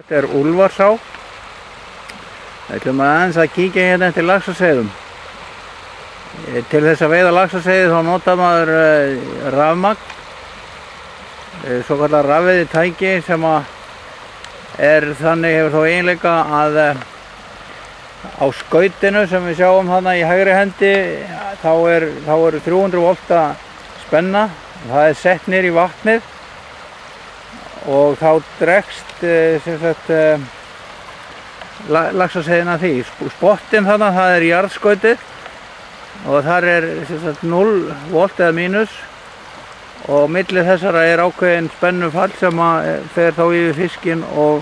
Þetta Úlfarsá. Við ætlum aðeins að kíkja hérna eftir laxaseiðum. Til þess að veiða laxaseiði þá notar maður rafmagn, svo kallar rafveiðitæki sem þannig hefur þó eiginleika að á skautinu sem við sjáum þarna í hægri hendi þá eru 300 volta spenna. Það sett niður í vatnið og þá dregst laxaseiðin að því. Spottinn þarna, það jarðskautið og þar 0 volt eða mínus og milli þessara ákveðin spennufall sem fer þá yfir fiskinn og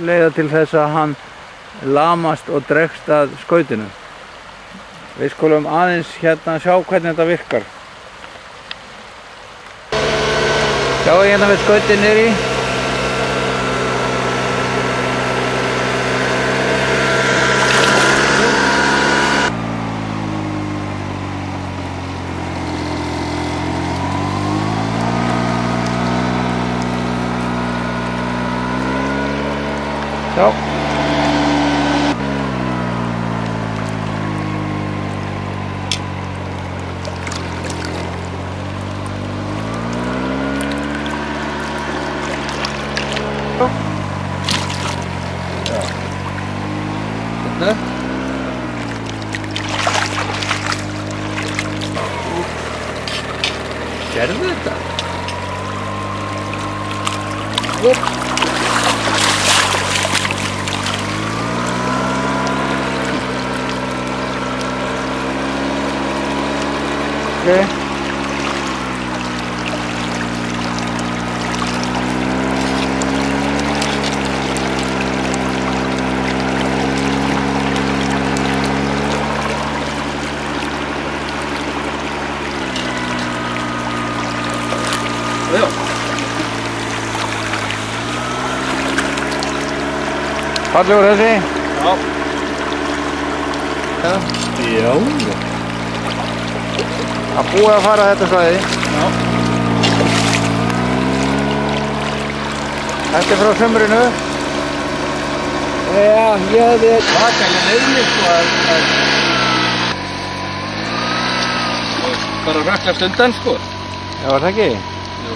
leiða til þess að hann lamast og dregst að skautinu. Við skulum aðeins hérna sjá hvernig þetta virkar. Sjáum hérna við skautið niðri. Já. Þetta. Sérðu þetta? Okay. Já. Fallegur þessi? Já. Já. Það búið að fara þetta svæði. Já. Þetta frá sumrinu. Já, ég hefði vakalega nefnir sko að bara röklast undan sko. Já, var það ekki? Jú.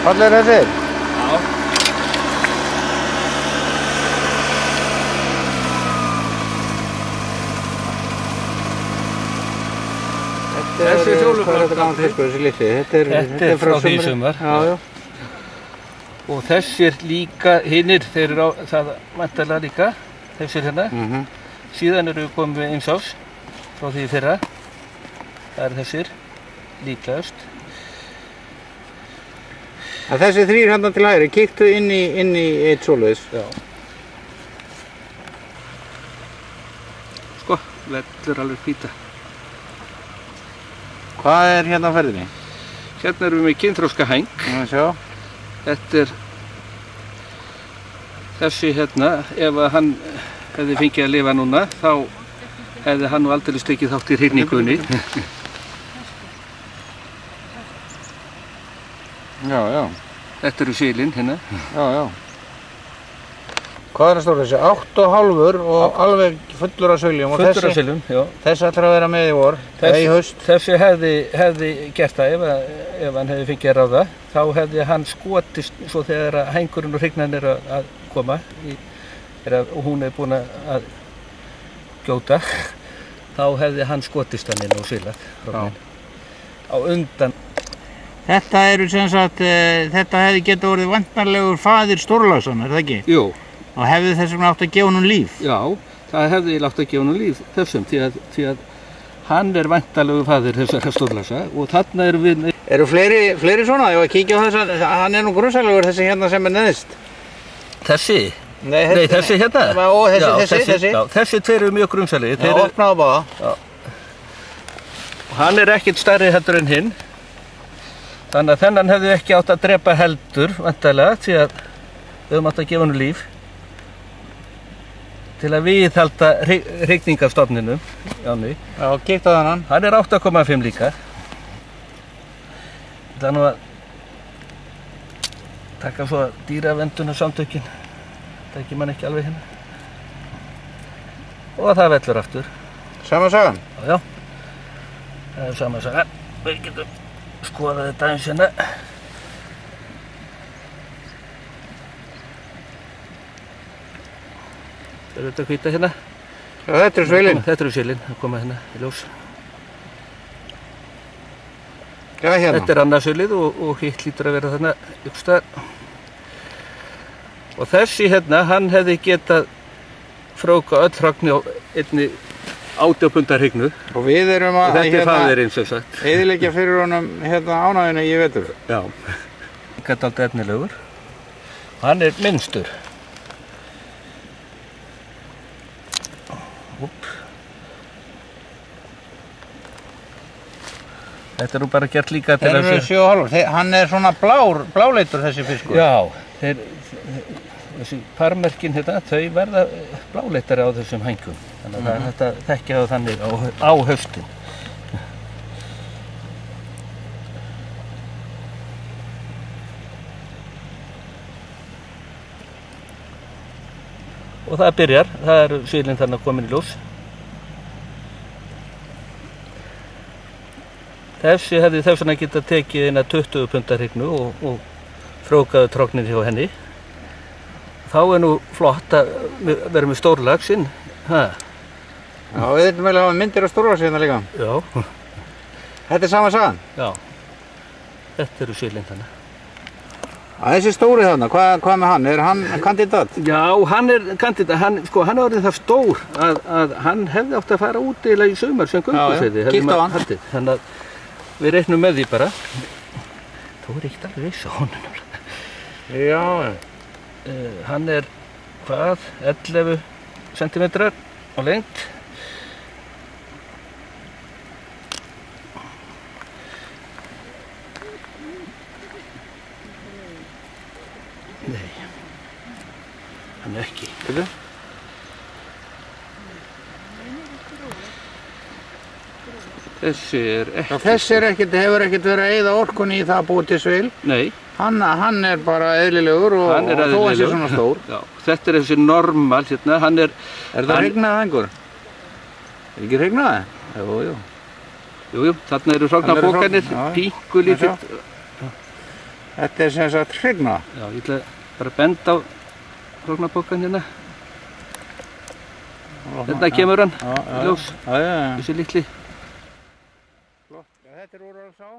Fallegur þessir? Já. Þessi er Þetta er frá því sumar. Já, já. Og þessir líka, hinnir, þeir eru á það væntanlega líka, þessir hérna. Síðan eru við komið með Eimsás frá því fyrra. Það eru þessir, líklegast. Þessi þrír hérna til hægri, kíktu inn í eitt svoleiðis. Já. Sko, vellur alveg hvíta. Hvað er hérna á ferðinni? Hérna erum við með kynþroska hæng. Þetta er þessi hérna, ef hann hefði fengið að lifa núna, þá hefði hann nú aldrei tekið þátt í hrygningunni. Já, já. Þetta eru sílin hérna. Já, já. Hvað er það stór þessi? 8,5 og alveg fullur af söljum. Fullur af söljum, já. Þessi ætlar að vera með í vor, eða í haust. Þessi hefði gert það ef hann hefði fengið að ráða. Þá hefði hann skotist, svo þegar hængurinn og hrygnan er að koma, og hún er búin að gjóta, þá hefði hann skotist hann inn og silað. Á undan. Þetta eru sem sagt, þetta hefði getað orðið væntanlegur faðir stórlaxanna, er það ekki? Jú. Og hefði þess vegna átt að gefa honum líf? Já, það hefði átt að gefa honum líf þessum, því að hann er væntanlegur faðir þessara stórlaxa og þarna erum við... Eru fleiri svona? Ég var að kíkja á þess að hann er nú grunnsælegur þessi hérna sem er neðst. Þessi? Nei, þessi hérna? Já, þessi? Já, þessi tveir eru mjög grunnsælegir. Já, opnaðu báða. Já. Og hann er ekkert stærri heldur en hinn. Þannig að þennan hefði ekki átt að drepa heldur, væntanlega, því að við höfum átt að gefa honum líf. Til að viðhalda hrygningarstofninum. Já, kíktu á þennan. Hann er 8,5 líka. ætla nú að taka svo dýraverndarsamtökin. Tæki mann ekki alveg hérna. Og það vellur aftur. Sama sagan? Já. Það sama sagan. Við getum skoðað þetta eins hérna. Þetta hvíta hérna. Já, þetta svilin. Þetta svilin, það koma hérna í ljós. Já, hérna. Þetta annað svilið og hitt hlýtur að vera þarna uppstæðar. Og þessi hérna, hann hefði getað fróka öll hrogni á einni 18 pundar hrygnu. Og við erum að þetta faðirinn sem sagt. Eyðileggja fyrir honum ánægjuna í vetur. Já. Þetta er aldrei efnilegur. Hann er minnstur. Þetta er nú bara gert líka til að... 7,5. Hann er svona bláleitur þessi fiskur. Já, þessi parmerkin hérna, þau verða bláleitari á þessum hængum. Þannig að það er hægt að þekkja það þannig á haustin. Og það byrjar, það eru svilin þarna komin í ljós. Þessi hefði þess vegna getað tekið eina 20 pundar hrygnu og frókaðu tróknir hjá henni. Þá er nú flott að vera með stórlaxinn. Já, við ætlum vel að hafa myndir af stórlaxi hérna líka. Já. Þetta er sama sagan? Já. Þetta eru svilin þarna. Þessi stóri þarna, hvað með hann? Er hann kandidat? Já, hann er kandidat. Hann er orðinn það stór að hann hefði átt að fara út í sumar sem göngusveiði. Kíkt á hann. Þannig að við reiknum með því bara. Þú er ekkert alveg viss á honum. Já. Hann er, 11 cm á lengd. Nei, hann er ekki. Þessi er ekki. Þessi hefur ekkert verið að eyða orkunni í það að búa til svil. Nei. Hann er bara eðlilegur og þó hann sé svona stór. Já, þetta er þessi normal hérna, hann er... Er það hrygnað einhver? Er ekki hrygnað? Jú. Jú, þarna eru hrognabókanir, pínku lítið. Þetta er sem sagt hrygnað. Já, ég ætla bara að benda á hrognabókan hérna. Hérna kemur hann, ljós, þessi litli. Flott, þetta er Úrvalsá.